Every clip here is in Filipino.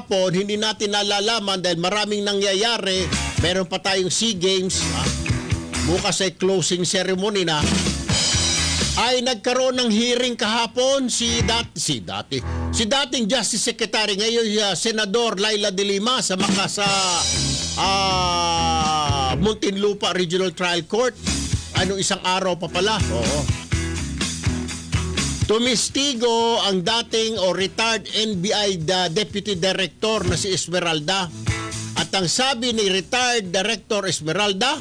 kahapon, hindi natin nalalaman dahil maraming nangyayari. Meron pa tayong SEA Games. Bukas ay closing ceremony na. Ay nagkaroon ng hearing kahapon si dating Justice Secretary, ngayon Senador Laila De Lima sa Muntinlupa Regional Trial Court. Isang araw pa pala. Oo. Tumistigo ang dating o retired NBI Deputy Director na si Esmeralda. At ang sabi ni retired Director Esmeralda,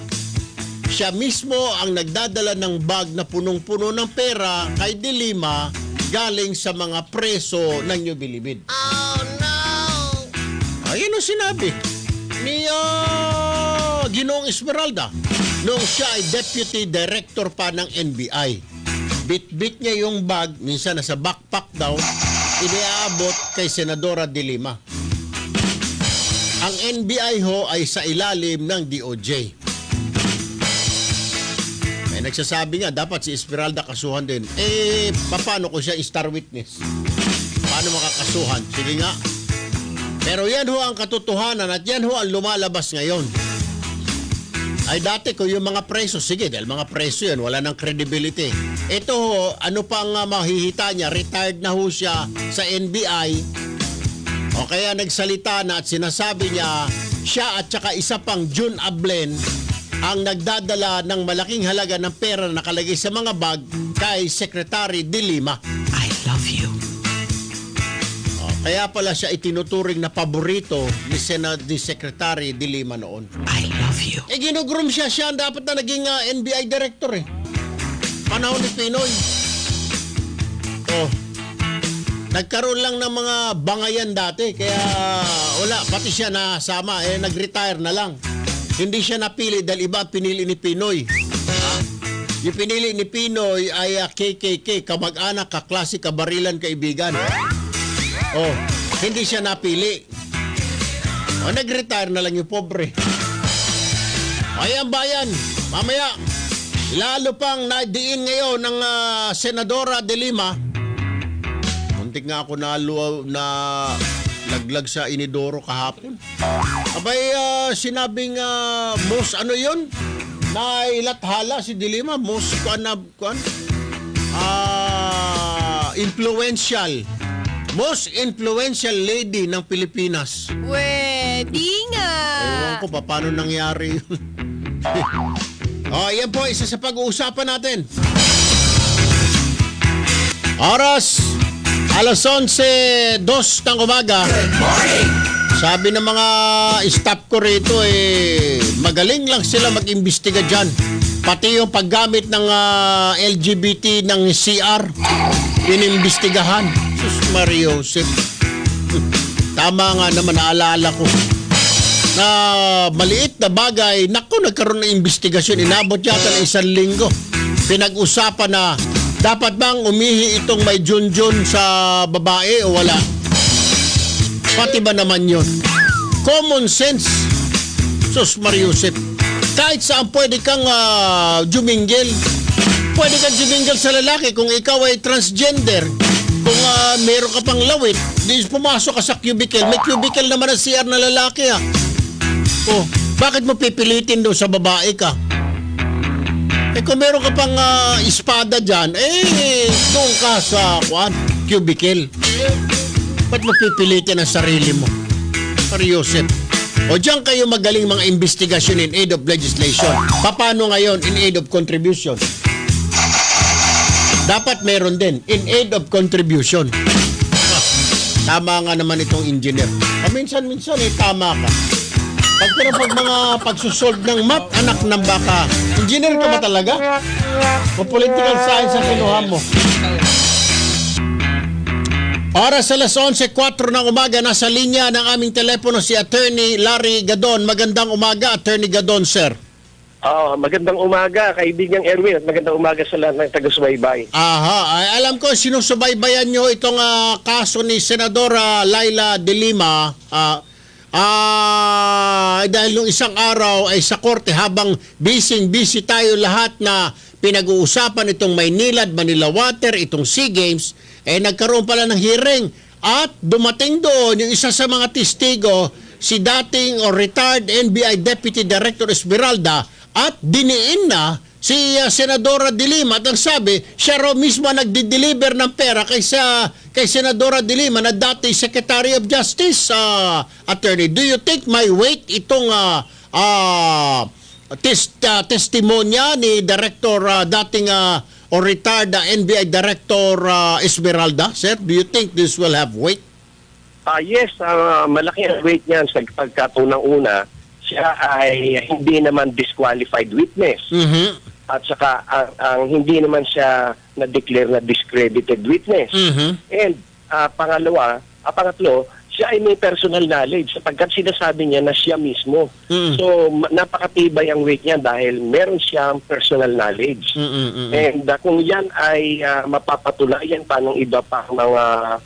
siya mismo ang nagdadala ng bag na punong-puno ng pera kay De Lima galing sa mga preso ng New Bilibid. Oh no! Ayun ang sinabi ni Ginoong Esmeralda noong siya ay Deputy Director pa ng NBI. Bit-bit niya yung bag, minsan nasa backpack daw, iniaabot kay Senadora De Lima. Ang NBI ho ay sa ilalim ng DOJ. May nagsasabi nga, dapat si Esmeralda kasuhan din. Paano ko siya star witness? Paano makakasuhan? Sige nga. Pero yan ho ang katotohanan at yan ho ang lumalabas ngayon. Ay dati ko yung mga preso, sige, dahil mga preso yan, wala ng credibility. Ito ho, ano pang mahihita niya, retired na ho siya sa NBI, o kaya nagsalita na at sinasabi niya, siya at saka isa pang June Ablen, ang nagdadala ng malaking halaga ng pera na nakalagay sa mga bag kay Secretary De Lima. I love you. Kaya pala siya itinuturing na paborito ni Secretary De Lima noon. I love you. Ginugroom siya. Siya ang dapat na naging NBI Director Panahon ni Pinoy. Nagkaroon lang ng mga bangayan dati. Kaya wala. Pati siya nasama. Nag-retire na lang. Hindi siya napili dahil iba pinili ni Pinoy. Yung pinili ni Pinoy ay KKK. Kamag-anak, kaklase, kabarilan, kaibigan. Hindi siya napili. Nag-retire na lang yung pobre. Ay, ang bayan, mamaya, lalo pang nadiin ngayon ng Senadora De Lima. Muntik nga ako na laglag sa inidoro kahapon. Abay, sinabing most ano yun? Nailathala si De Lima, most influential. Most influential lady ng Pilipinas. Pwede nga. Ewan ko pa paano nangyari yun. Yan po, isa sa pag-uusapan natin. Oras, 11:02 ng umaga. Good morning! Sabi ng mga staff ko rito, magaling lang sila mag-imbestiga dyan. Pati yung paggamit ng LGBT ng CR, inimbestigahan. Sus Mario Joseph. Tama nga naman, naalala ko na maliit na bagay, naku, nagkaroon ng investigasyon, inabot yata ng 1 linggo. Pinag-usapan na dapat bang umihi itong may junjun sa babae o wala. Pati ba naman yun? Common sense. Sus Mario Joseph. Kahit saan pwede kang jumingil. Pwede kang jumingil sa lalaki kung ikaw ay transgender. Kung meron ka pang lawit, pumasok ka sa cubicle. May cubicle naman ang CR na lalaki bakit mo pipilitin doon sa babae ka? Kung meron ka pang espada dyan, doon ka sa cubicle. Ba't mo pipilitin ang sarili mo? Mariosep. O diyan kayo magaling mga investigasyon in aid of legislation. Paano ngayon in aid of contribution? Dapat meron din in aid of contribution. Tama nga naman itong engineer. Minsan-minsan tama ka. Pero pag mga pagsusolve ng map, anak ng baka, engineer ka ba talaga? O political science ang kinuha mo? Oras 11:04 ng umaga, nasa linya ng aming telepono si Attorney Larry Gadon. Magandang umaga, Attorney Gadon, sir. Magandang umaga, kaibigang Erwin, at magandang umaga sa lahat ng taga-subaybay. Alam ko, sinusubaybayan nyo itong kaso ni Senadora Laila De Lima. Dahil nung isang araw ay sa korte habang busy tayo lahat na pinag-uusapan itong Maynilad, Manila Water, itong SEA Games, nagkaroon pala ng hearing At dumating doon yung isa sa mga testigo, si dating or retired NBI Deputy Director Esmeralda, at diniin na si Senadora De Lima at ang sabi, siya raw mismo nagdi-deliver ng pera kay Senadora De Lima na dating Secretary of Justice, Attorney. Do you think may weight itong testimonya ni Director dating or retired NBI Director Esmeralda? Sir, do you think this will have weight? Yes, malaki ang weight niyan sa pagkatunang-una. Siya ay hindi naman disqualified witness. Mhm. At saka ang hindi naman siya na-declare na discredited witness. Mhm. And pangatlo, siya ay may personal knowledge sapagkat sinasabi niya na siya mismo. Mm. So, napakatibay ang weight niya dahil meron siyang personal knowledge. And kung yan ay mapapatunayan pa ng iba pa mga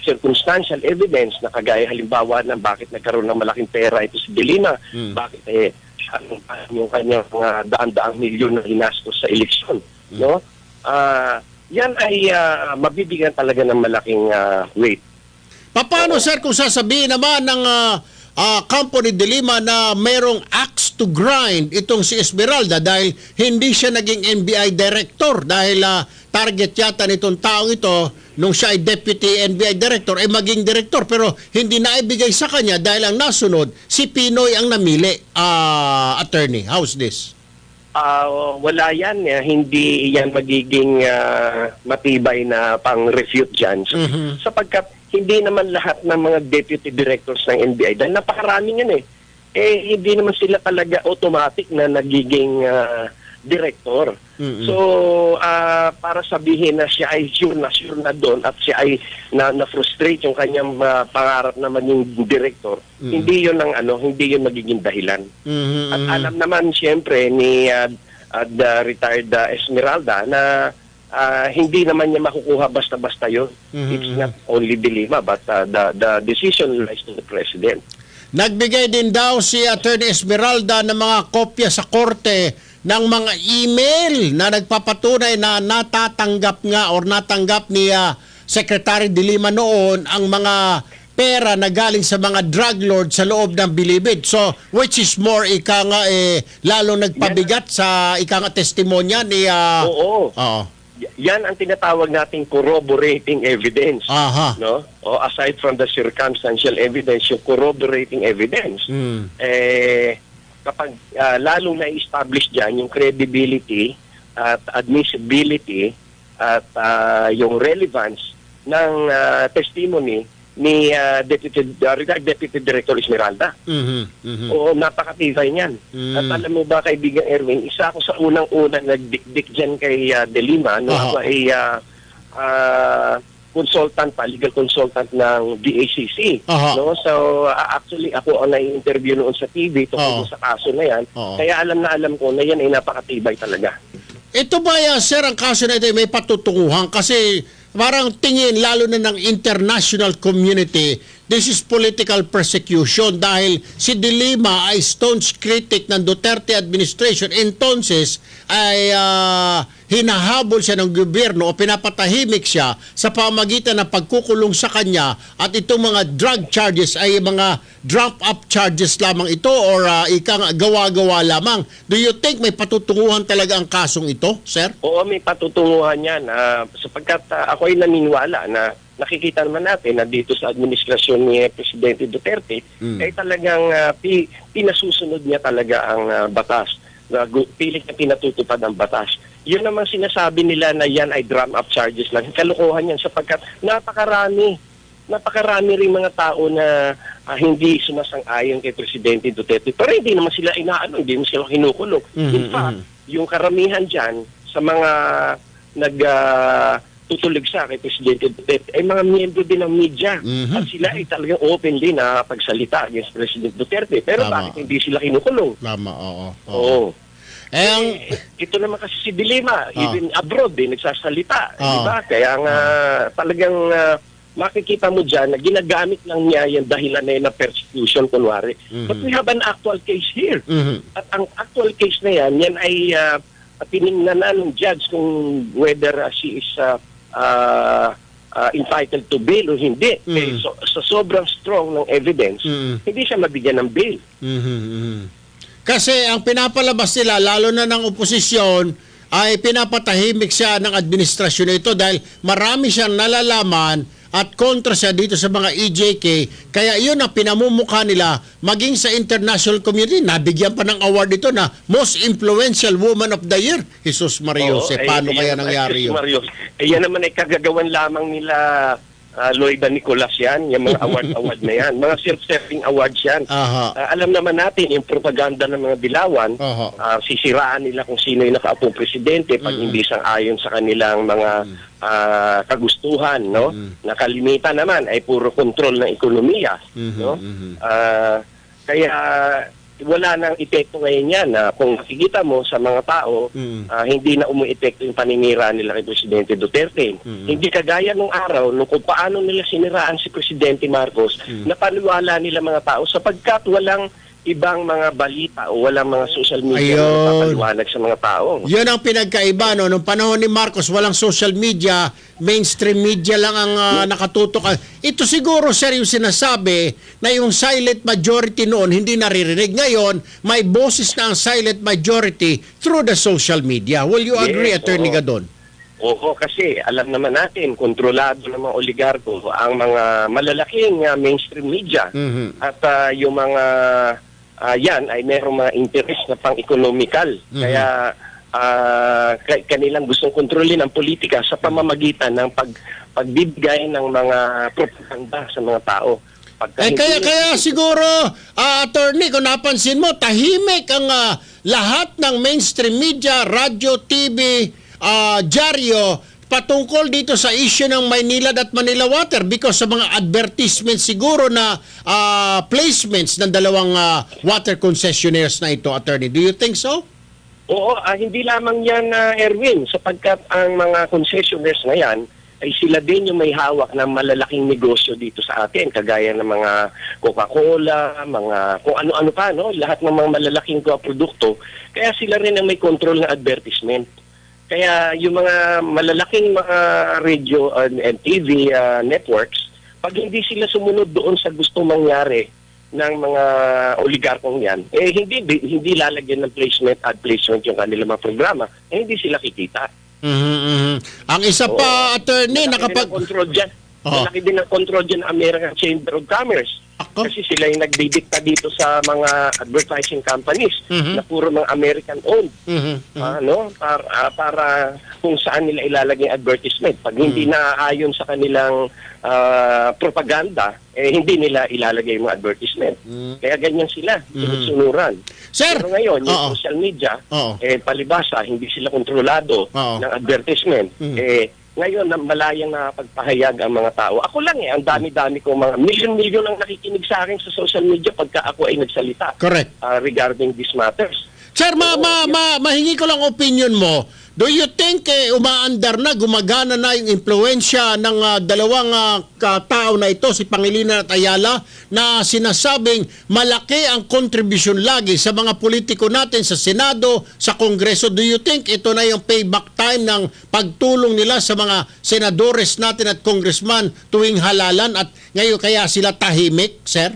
circumstantial evidence na kagaya halimbawa ng bakit nagkaroon ng malaking pera ito si De Lima, bakit yung kanyang daan-daang milyon na hinastos sa eleksyon, no? Yan ay mabibigyan talaga ng malaking weight. Paano, sir, kung sasabihin naman ng kampo ni De Lima na mayroong axe to grind itong si Esmeralda dahil hindi siya naging NBI Director dahil target yata nitong taong ito nung siya ay Deputy NBI Director ay maging Director pero hindi naibigay sa kanya dahil ang nasunod si Pinoy ang namili, Attorney. How's this? Wala yan. Hindi yan magiging matibay na pang-refute dyan. Sapagkat hindi naman lahat ng mga deputy directors ng NBI, dahil napakarami yan hindi naman sila talaga automatic na nagiging director. So, para sabihin na siya ay sure na doon at siya ay na-frustrate yung kanyang pangarap na maging director, hindi yun hindi yun magiging dahilan. At alam naman siyempre ni the retired Esmeralda na hindi naman niya makukuha basta-basta yun. It's not only De Lima but the decision lies to the President. Nagbigay din daw si Attorney Esmeralda ng mga kopya sa korte ng mga email na nagpapatunay na natanggap ni Secretary De Lima noon ang mga pera na galing sa mga drug lord sa loob ng Bilibid. So, which is more, lalo nagpabigat sa testimonya ni... Oo. Yan ang tinatawag nating corroborating evidence. Aha. No? O aside from the circumstantial evidence, yung corroborating evidence, kapag lalong na-establish dyan yung credibility at admissibility at yung relevance ng testimony ni retired Deputy Director Esmeralda. Oo, napakatibay niyan. At alam mo ba, kaibigan Erwin, isa ako sa unang-unang nagdikdik dyan kay De Lima no ako ay legal consultant ng DACC. No? So, actually, ako ang nai-interview noon sa TV tungkol sa kaso na yan. Kaya alam ko na yan ay napakatibay talaga. Ito ba, sir, ang kaso na ito may patutunguhan? Kasi parang tingin, lalo na ng international community, this is political persecution dahil si De Lima ay staunch critic ng Duterte administration. Entonces, ay hinahabol siya ng gobyerno o pinapatahimik siya sa pamagitan ng pagkukulong sa kanya at itong mga drug charges ay mga drop-up charges lamang ito or gawa-gawa lamang. Do you think may patutunguhan talaga ang kasong ito, sir? Oo, may patutunguhan yan. Sapagkat ako ay naniniwala na nakikita naman natin na dito sa administrasyon ni Presidente Duterte ay talagang pinasusunod niya talaga ang batas. Pilit na pinatutupad ang batas. Yun naman sinasabi nila na yan ay drum-up charges lang. Kalokohan yan sapagkat napakarami rin mga tao na hindi sumasang-ayon kay Presidente Duterte. Pero hindi naman sila hindi naman sila kinukulong. In fact, yung karamihan dyan sa mga tutulig sa kay Presidente Duterte ay mga miyembro din ng media. At sila ay talagang open din na pagsalita against President Duterte. Pero bakit hindi sila kinukulong? Tama, Oo. Ito naman kasi si De Lima, even abroad nagsasalita. Diba? Kaya nga talagang makikita mo dyan na ginagamit lang niya yung dahilan na yun na persecution, kunwari. But we have an actual case here. At ang actual case na yan ay tinignan na ng judge kung whether she is entitled to bail o hindi. Eh, sa sobrang strong ng evidence, hindi siya mabigyan ng bail. Kasi ang pinapalabas nila, lalo na ng oposisyon, ay pinapatahimik siya ng administrasyon na ito dahil marami siyang nalalaman at kontra siya dito sa mga EJK. Kaya yun ang pinamumukha nila maging sa international community. Nabigyan pa ng award ito na Most Influential Woman of the Year. Jesus Marios, paano kaya nangyari yun? Yan naman ay kagagawan lamang nila Loida Nicolas yan, yung mga award na yan. Mga self-serving awards yan. Alam naman natin, yung propaganda ng mga dilawan, sisiraan nila kung sino yung nakaupong presidente pag hindi sang-ayon sa kanilang mga kagustuhan, no? Nakalimitan naman ay puro kontrol ng ekonomiya, no? Kaya wala nang epekto ngayon yan na kung makikita mo sa mga tao, hindi na umuepekto yung paninira nila kay Presidente Duterte. Hindi kagaya nung araw, nung kung paano nila siniraan si Presidente Marcos, napaniwala nila mga tao sapagkat walang ibang mga balita o walang mga social media na napapaliwanag sa mga tao. Yun ang pinagkaiba, no? Nung panahon ni Marcos, walang social media, mainstream media lang ang nakatutok. Ito siguro, sir, yung sinasabi na yung silent majority noon hindi naririnig. Ngayon, may boses na ang silent majority through the social media. Will you agree, Attorney Gadon? Oo, kasi alam naman natin, kontrolado ng mga oligarko ang mga malalaking mainstream media at yung mga yan ay merong mga interest na pang-economical. Kaya kanilang gustong kontrolin ang politika sa pamamagitan ng pagbibigay ng mga propaganda sa mga tao. Kaya siguro, Attorney, kung napansin mo, tahimik ang lahat ng mainstream media, radyo, TV, dyaryo, patungkol dito sa issue ng Maynilad at Manila Water because sa mga advertisements siguro na placements ng dalawang water concessionaires na ito, Attorney. Do you think so? Oo, hindi lamang yan, Erwin, sapagkat ang mga concessionaires na yan ay sila din yung may hawak ng malalaking negosyo dito sa atin, kagaya ng mga Coca-Cola, mga kung ano-ano pa, no? Lahat ng mga malalaking produkto. Kaya sila rin ang may control ng advertisement. Kaya yung mga malalaking mga radio and TV networks, pag hindi sila sumunod doon sa gustong mangyari ng mga oligarkong yan, hindi lalagyan ng ad placement yung kanilang mga programa, hindi sila kikita. Ang isa pa, Attorney, malaki din ang control dyan ng American Chamber of Commerce. Kasi sila yung nagdidikta dito sa mga advertising companies na puro mga American-owned. Para kung saan nila ilalagay ang advertisement. Pag hindi naaayon sa kanilang propaganda, hindi nila ilalagay yung advertisement. Kaya ganyan sila, sunod-sunuran. Sir, pero ngayon, yung social media, palibasa, hindi sila kontrolado ng advertisement. Ngayon, malayang nakapagpahayag ang mga tao. Ako lang ang dami-dami ko, mga milyon-milyon ang nakikinig sa akin sa social media pagka ako ay nagsalita. Correct. Regarding these matters. Sir, mahingi ko lang opinion mo. Do you think umaandar na, gumagana na yung impluensya ng dalawang tao na ito, si Pangilinan at Ayala, na sinasabing malaki ang kontribusyon lagi sa mga politiko natin sa Senado, sa Kongreso? Do you think ito na yung payback time ng pagtulong nila sa mga senadores natin at congressman tuwing halalan at ngayon kaya sila tahimik, sir?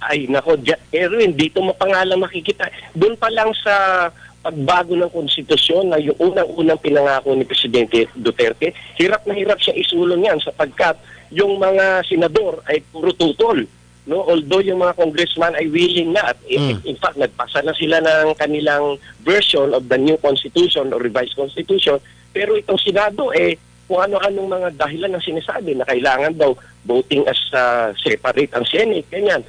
Ay, nako, Erwin, dito mo pa nga lang makikita. Doon pa lang sa pagbago ng konstitusyon na yung unang-unang pinangako ni Presidente Duterte, hirap na hirap siya isulong yan sapagkat yung mga senador ay puro tutol. No? Although yung mga congressman ay willing na at in fact, nagpasa na sila ng kanilang version of the new constitution or revised constitution, pero itong Senado kung ano-anong mga dahilan ang sinasabi na kailangan daw voting as separate ang Senate, ganyan.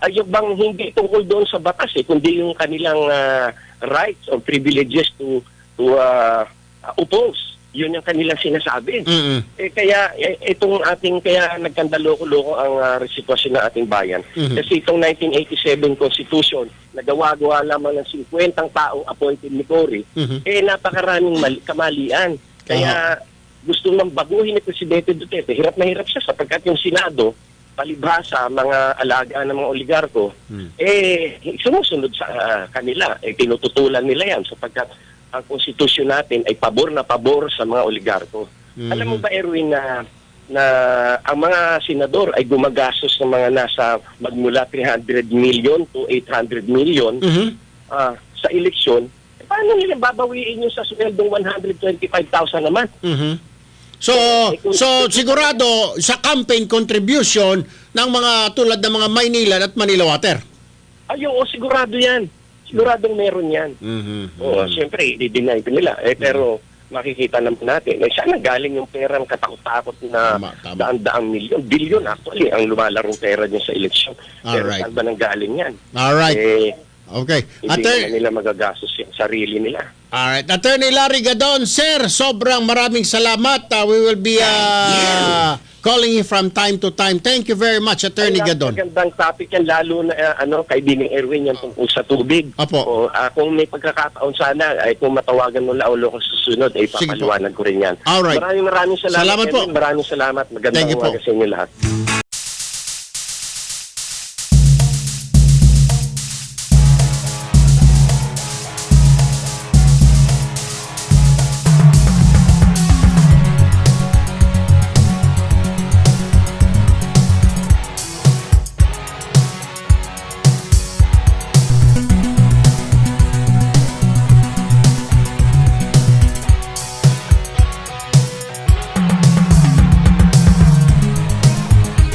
Ayaw bang hindi tungkol doon sa batas kundi yung kanilang rights or privileges to oppose. Yun yung kanilang sinasabi. Kaya itong kaya nagkandaloko-loko ang sitwasyon ng ating bayan. Kasi itong 1987 Constitution, nagawa-gawa lamang ng 50 taong appointed ni Cory, napakaraming kamalian. Kaya gusto nang baguhin ni Presidente Duterte, hirap na hirap siya sapagkat yung Senado, palibhasa, mga alagaan ng mga oligarko, sumusunod sa kanila. Tinututulan nila yan sapagkat ang konstitusyon natin ay pabor na pabor sa mga oligarko. Alam mo ba, Erwin, na na ang mga senador ay gumagastos ng mga nasa magmula 300 million to 800 million sa eleksyon, paano nila babawiin yung sa sweldong 125,000 naman? So sigurado sa campaign contribution ng mga tulad ng mga Maynila at Manila Water. Ay, oo, sigurado yan. Siguradong meron yan. Oo, siyempre, i-deny ko nila. Pero makikita naman natin, saan galing yung perang katakot-takot na Tama. daan-daang milyon, bilyon actually, ang lumalarong pera niya sa eleksyon. Pero Alright. saan ba nanggaling yan? Alright. Okay. Hindi naman nila magagastos yung sarili nila. Alright. Attorney Larry Gadon, sir, sobrang maraming salamat. We will be calling you from time to time. Thank you very much, Attorney Gadon. Magandang topic yan, lalo na kaibigang Erwin yan tungkol sa tubig. Apo. Kung may pagkakataon sana, ay kung matawagan mo Laulo ko susunod, ay Sige po. papaliwanag ko rin yan. Alright. Maraming salamat Salamat po. Erwin. Maraming salamat. Magandang Thank you po. umaga sa inyo lahat.